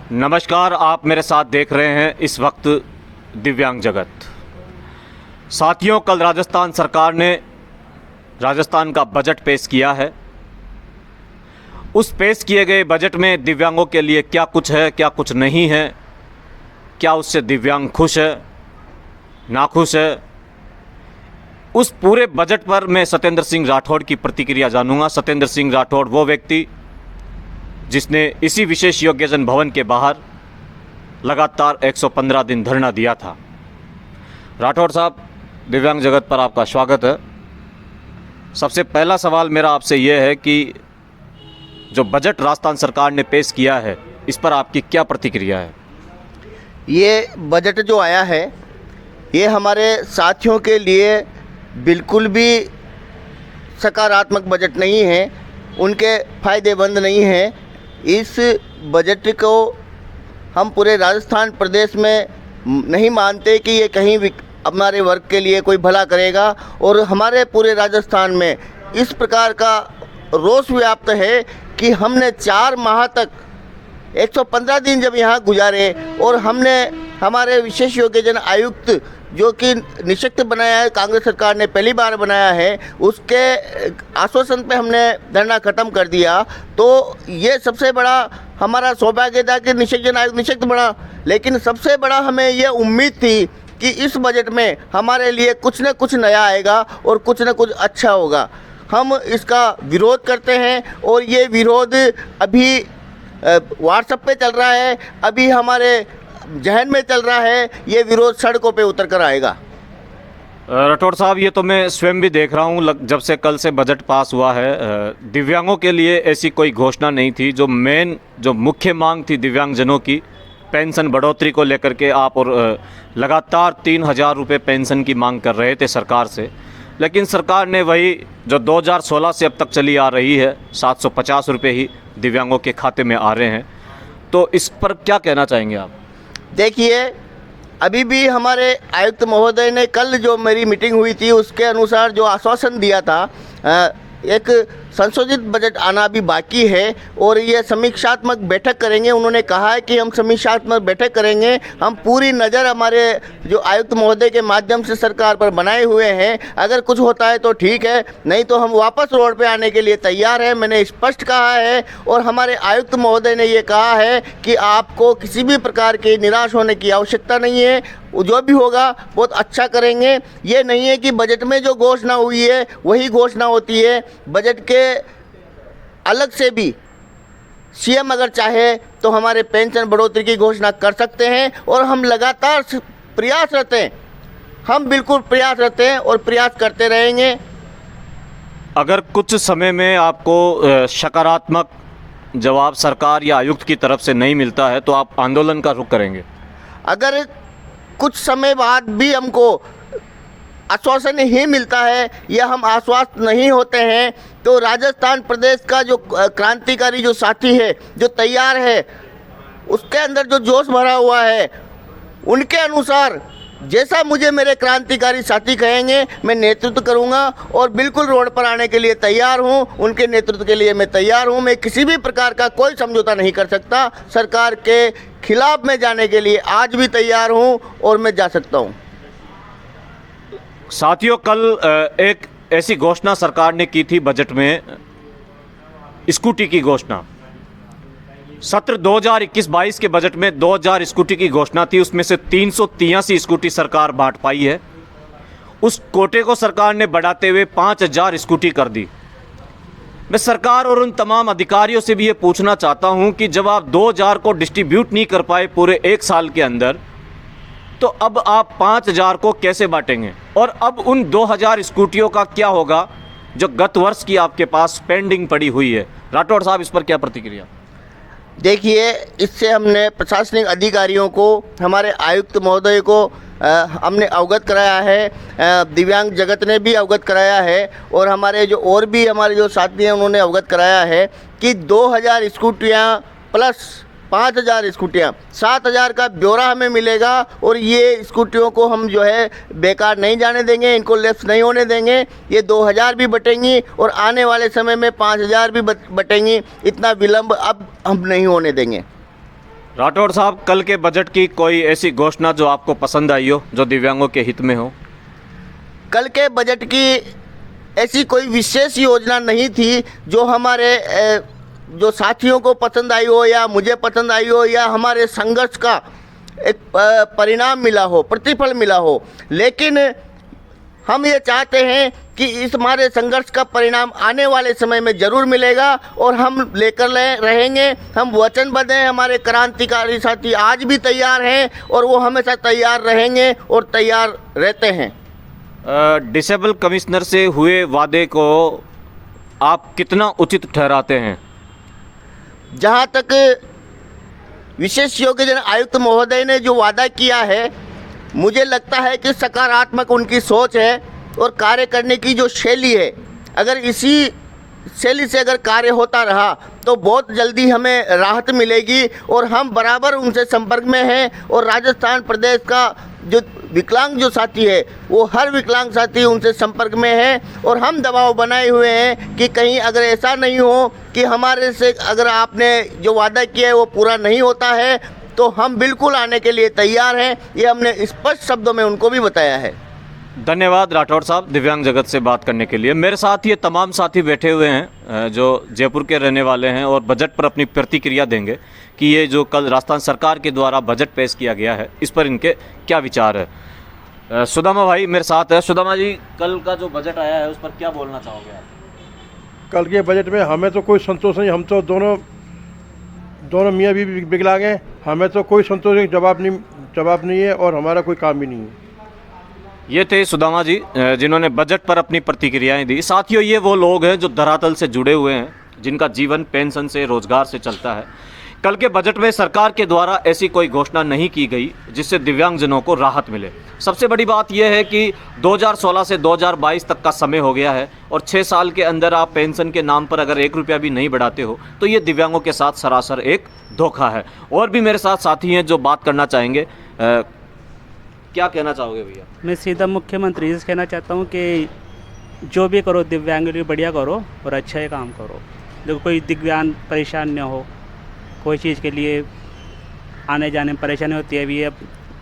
नमस्कार, आप मेरे साथ देख रहे हैं इस वक्त दिव्यांग जगत। साथियों, कल राजस्थान सरकार ने राजस्थान का बजट पेश किया है। उस पेश किए गए बजट में दिव्यांगों के लिए क्या कुछ है, क्या कुछ नहीं है, क्या उससे दिव्यांग खुश है, नाखुश है, उस पूरे बजट पर मैं सत्येंद्र सिंह राठौड़ की प्रतिक्रिया जानूंगा। सत्येंद्र सिंह राठौड़ वो व्यक्ति जिसने इसी विशेष योग्यजन भवन के बाहर लगातार 115 दिन धरना दिया था। राठौड़ साहब, दिव्यांग जगत पर आपका स्वागत है। सबसे पहला सवाल मेरा आपसे ये है कि जो बजट राजस्थान सरकार ने पेश किया है, इस पर आपकी क्या प्रतिक्रिया है? ये बजट जो आया है, ये हमारे साथियों के लिए बिल्कुल भी सकारात्मक बजट नहीं है, उनके फ़ायदेमंद नहीं है। इस बजट को हम पूरे राजस्थान प्रदेश में नहीं मानते कि ये कहीं भी हमारे वर्ग के लिए कोई भला करेगा, और हमारे पूरे राजस्थान में इस प्रकार का रोष व्याप्त है कि हमने 4 माह तक 115 दिन जब यहाँ गुजारे और हमने हमारे विशेष योग्यजन आयुक्त जो कि निशक्त बनाया है, कांग्रेस सरकार ने पहली बार बनाया है, उसके आश्वासन पे हमने धरना ख़त्म कर दिया। तो ये सबसे बड़ा हमारा सौभाग्य था कि निशक्त आयुक्त निशक्त बना, लेकिन सबसे बड़ा हमें ये उम्मीद थी कि इस बजट में हमारे लिए कुछ न कुछ नया आएगा और कुछ न कुछ अच्छा होगा। हम इसका विरोध करते हैं और ये विरोध अभी व्हाट्सएप पे चल रहा है, अभी हमारे जहन में चल रहा है, ये विरोध सड़कों पे उतर कर आएगा। राठौड़ साहब, ये तो मैं स्वयं भी देख रहा हूँ, जब से कल से बजट पास हुआ है, दिव्यांगों के लिए ऐसी कोई घोषणा नहीं थी। जो मुख्य मांग थी दिव्यांगजनों की, पेंशन बढ़ोतरी को लेकर के आप और लगातार 3,000 रुपये पेंशन की मांग कर रहे थे सरकार से, लेकिन सरकार ने वही जो 2016 से अब तक चली आ रही है, 750 रुपये ही दिव्यांगों के खाते में आ रहे हैं। तो इस पर क्या कहना चाहेंगे आप? देखिए, अभी भी हमारे आयुक्त महोदय ने कल जो मेरी मीटिंग हुई थी उसके अनुसार जो आश्वासन दिया था, एक संशोधित बजट आना भी बाकी है और ये समीक्षात्मक बैठक करेंगे। उन्होंने कहा है कि हम समीक्षात्मक बैठक करेंगे। हम पूरी नज़र हमारे जो आयुक्त महोदय के माध्यम से सरकार पर बनाए हुए हैं। अगर कुछ होता है तो ठीक है, नहीं तो हम वापस रोड पे आने के लिए तैयार हैं। मैंने स्पष्ट कहा है और हमारे आयुक्त महोदय ने ये कहा है कि आपको किसी भी प्रकार के निराश होने की आवश्यकता नहीं है, जो भी होगा बहुत अच्छा करेंगे। ये नहीं है कि बजट में जो घोषणा हुई है वही घोषणा होती है। बजट के अलग से भी सीएम अगर चाहे तो हमारे पेंशन बढ़ोतरी की घोषणा कर सकते हैं और हम लगातार प्रयासरत हैं। हम बिल्कुल प्रयासरत हैं और प्रयास करते रहेंगे। अगर कुछ समय में आपको सकारात्मक जवाब सरकार या आयुक्त की तरफ से नहीं मिलता है तो आप आंदोलन का रुख करेंगे? अगर कुछ समय बाद भी हमको आश्वासन ही मिलता है या हम आश्वस्त नहीं होते हैं तो राजस्थान प्रदेश का जो क्रांतिकारी जो साथी है, जो तैयार है, उसके अंदर जो जोश भरा हुआ है, उनके अनुसार जैसा मुझे मेरे क्रांतिकारी साथी कहेंगे मैं नेतृत्व करूंगा और बिल्कुल रोड पर आने के लिए तैयार हूं। उनके नेतृत्व के लिए मैं तैयार हूं। मैं किसी भी प्रकार का कोई समझौता नहीं कर सकता। सरकार के खिलाफ में जाने के लिए आज भी तैयार हूं और मैं जा सकता हूं। साथियों, कल एक ऐसी घोषणा सरकार ने की थी बजट में, स्कूटी की घोषणा। सत्र 2021-22 के बजट में 2000 स्कूटी की घोषणा थी, उसमें से 383 स्कूटी सरकार बांट पाई है। उस कोटे को सरकार ने बढ़ाते हुए 5000 स्कूटी कर दी। मैं सरकार और उन तमाम अधिकारियों से भी ये पूछना चाहता हूं कि जब आप 2000 को डिस्ट्रीब्यूट नहीं कर पाए पूरे 1 साल के अंदर, तो अब आप 5000 को कैसे बांटेंगे? और अब उन 2000 स्कूटियों का क्या होगा जो गत वर्ष की आपके पास पेंडिंग पड़ी हुई है? राठौड़ साहब, इस पर क्या प्रतिक्रिया? देखिए, इससे हमने प्रशासनिक अधिकारियों को, हमारे आयुक्त महोदय को हमने अवगत कराया है, दिव्यांग जगत ने भी अवगत कराया है और हमारे जो साथी हैं उन्होंने अवगत कराया है कि 2000 स्कूटियाँ प्लस 5000 स्कूटियाँ, 7000 का ब्यौरा हमें मिलेगा और ये स्कूटियों को हम जो है बेकार नहीं जाने देंगे, इनको लेफ्ट नहीं होने देंगे। ये 2000 भी बटेंगी और आने वाले समय में 5000 भी बटेंगी। इतना विलंब अब हम नहीं होने देंगे। राठौड़ साहब, कल के बजट की कोई ऐसी घोषणा जो आपको पसंद आई हो, जो दिव्यांगों के हित में हो? कल के बजट की ऐसी कोई विशेष योजना नहीं थी जो हमारे जो साथियों को पसंद आई हो या मुझे पसंद आई हो या हमारे संघर्ष का एक परिणाम मिला हो, प्रतिफल मिला हो। लेकिन हम ये चाहते हैं कि इस हमारे संघर्ष का परिणाम आने वाले समय में ज़रूर मिलेगा और हम लेकर रहेंगे। हम वचनबद्ध हैं, हमारे क्रांतिकारी साथी आज भी तैयार हैं और वो हमेशा तैयार रहेंगे और तैयार रहते हैं। डिसेबल कमिश्नर से हुए वादे को आप कितना उचित ठहराते हैं? जहाँ तक विशेष योग्यजन आयुक्त महोदय ने जो वादा किया है, मुझे लगता है कि सकारात्मक उनकी सोच है और कार्य करने की जो शैली है, अगर इसी शैली से अगर कार्य होता रहा तो बहुत जल्दी हमें राहत मिलेगी और हम बराबर उनसे संपर्क में हैं। और राजस्थान प्रदेश का जो विकलांग जो साथी है, वो हर विकलांग साथी उनसे संपर्क में है और हम दबाव बनाए हुए हैं कि कहीं अगर ऐसा नहीं हो कि हमारे से अगर आपने जो वादा किया है वो पूरा नहीं होता है, तो हम बिल्कुल आने के लिए तैयार हैं। ये हमने स्पष्ट शब्दों में उनको भी बताया है। धन्यवाद राठौड़ साहब, दिव्यांग जगत से बात करने के लिए। मेरे साथ ये तमाम साथी बैठे हुए हैं जो जयपुर के रहने वाले हैं और बजट पर अपनी प्रतिक्रिया देंगे कि ये जो कल राजस्थान सरकार के द्वारा बजट पेश किया गया है, इस पर इनके क्या विचार है। सुदामा भाई मेरे साथ है। सुदामा जी, कल का जो बजट आया है उस पर क्या बोलना चाहोगे आप? कल के बजट में हमें तो कोई संतोष नहीं। हम तो दोनों मियाँ भी विकलांग हैं, हमें तो कोई संतोष जवाब नहीं है और हमारा कोई काम भी नहीं है। ये थे सुदामा जी जिन्होंने बजट पर अपनी प्रतिक्रियाएं दी। साथियों, ये वो लोग हैं जो धरातल से जुड़े हुए हैं, जिनका जीवन पेंशन से, रोजगार से चलता है। कल के बजट में सरकार के द्वारा ऐसी कोई घोषणा नहीं की गई जिससे दिव्यांगजनों को राहत मिले। सबसे बड़ी बात यह है कि 2016 से 2022 तक का समय हो गया है और 6 साल के अंदर आप पेंशन के नाम पर अगर 1 रुपया भी नहीं बढ़ाते हो तो ये दिव्यांगों के साथ सरासर एक धोखा है। और भी मेरे साथ साथी हैं जो बात करना चाहेंगे। क्या कहना चाहोगे भैया? मैं सीधा मुख्यमंत्री से कहना चाहता हूँ कि जो भी करो दिव्यांग के लिए बढ़िया करो और अच्छा ही काम करो। देखो, कोई दिव्यांग परेशान न हो, कोई चीज़ के लिए आने जाने में परेशानी होती है। अभी अब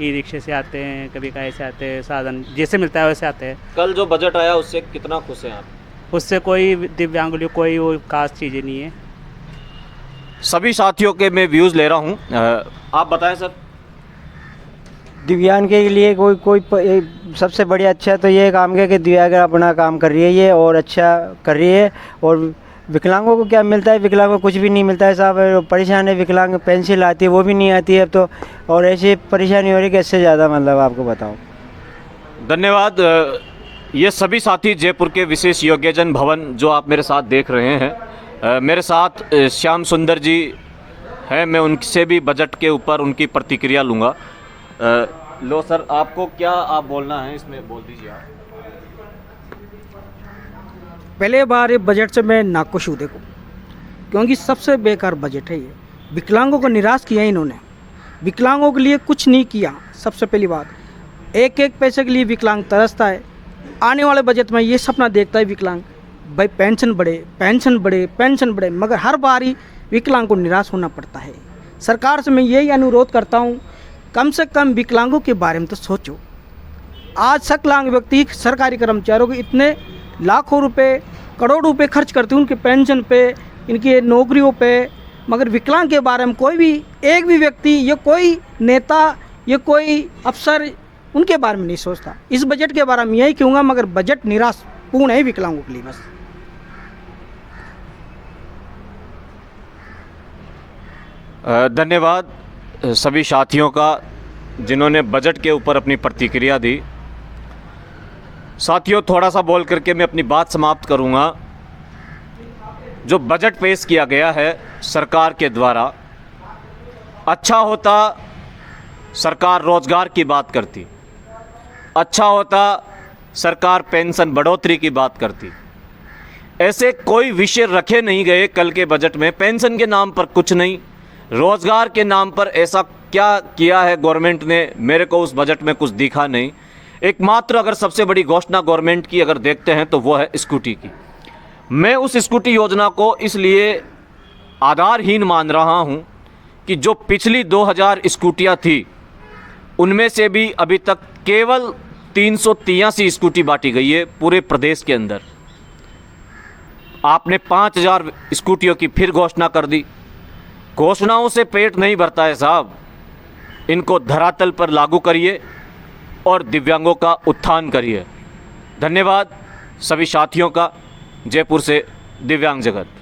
ई रिक्शे से आते हैं, कभी कहीं से आते हैं, साधन जैसे मिलता है वैसे आते हैं। कल जो बजट आया उससे कितना खुश हैं आप? उससे कोई दिव्यांग के लिए कोई वो खास चीज़ें नहीं है। सभी साथियों के मैं व्यूज़ ले रहा हूँ। आप बताएं सर। दिव्यांग के लिए कोई सबसे बढ़िया अच्छा तो ये काम है कि दिव्यांग अपना काम कर रही है ये और अच्छा कर रही है। और विकलांगों को क्या मिलता है? विकलांगों को कुछ भी नहीं मिलता है साहब। परेशान है विकलांग, पेंसिल आती है वो भी नहीं आती है अब तो, और ऐसी परेशानी हो रही है कि इससे ज़्यादा मतलब आपको बताऊँ। धन्यवाद। ये सभी साथी जयपुर के विशेष योग्यजन भवन जो आप मेरे साथ देख रहे हैं, मेरे साथ श्याम सुंदर जी हैं। मैं उनसे भी बजट के ऊपर उनकी प्रतिक्रिया लूँगा। लो सर, आपको क्या आप बोलना है इसमें, बोल दीजिए आप। पहले बार ये बजट से मैं नाखुश हूँ देखो, क्योंकि सबसे बेकार बजट है ये। विकलांगों को निराश किया इन्होंने, विकलांगों के लिए कुछ नहीं किया। सबसे पहली बात, एक एक पैसे के लिए विकलांग तरसता है। आने वाले बजट में ये सपना देखता है विकलांग, भाई पेंशन बढ़े, पेंशन बढ़े, पेंशन बढ़े, मगर हर बार ही विकलांग को निराश होना पड़ता है। सरकार से मैं यही अनुरोध करता हूँ, कम से कम विकलांगों के बारे में तो सोचो। आज सकलांग व्यक्ति सरकारी कर्मचारियों को इतने लाखों रुपए, करोड़ों रुपए खर्च करते हैं उनके पेंशन पे, इनकी नौकरियों पे, मगर विकलांग के बारे में कोई भी एक भी व्यक्ति, ये कोई नेता, ये कोई अफसर उनके बारे में नहीं सोचता। इस बजट के बारे में यही कहूँगा, मगर बजट निराशपूर्ण है विकलांगों के लिए बस। धन्यवाद सभी साथियों का जिन्होंने बजट के ऊपर अपनी प्रतिक्रिया दी। साथियों, थोड़ा सा बोल करके मैं अपनी बात समाप्त करूंगा। जो बजट पेश किया गया है सरकार के द्वारा, अच्छा होता सरकार रोजगार की बात करती, अच्छा होता सरकार पेंशन बढ़ोतरी की बात करती। ऐसे कोई विषय रखे नहीं गए कल के बजट में। पेंशन के नाम पर कुछ नहीं, रोजगार के नाम पर ऐसा क्या किया है गवर्नमेंट ने, मेरे को उस बजट में कुछ दिखा नहीं। एकमात्र अगर सबसे बड़ी घोषणा गवर्नमेंट की अगर देखते हैं तो वो है स्कूटी की। मैं उस स्कूटी योजना को इसलिए आधारहीन मान रहा हूं कि जो पिछली 2000 स्कूटियाँ थी उनमें से भी अभी तक केवल 383 स्कूटी बांटी गई है पूरे प्रदेश के अंदर। आपने 5000 स्कूटियों की फिर घोषणा कर दी। घोषणाओं से पेट नहीं भरता है साहब, इनको धरातल पर लागू करिए और दिव्यांगों का उत्थान करिए। धन्यवाद सभी साथियों का। जयपुर से दिव्यांग जगत।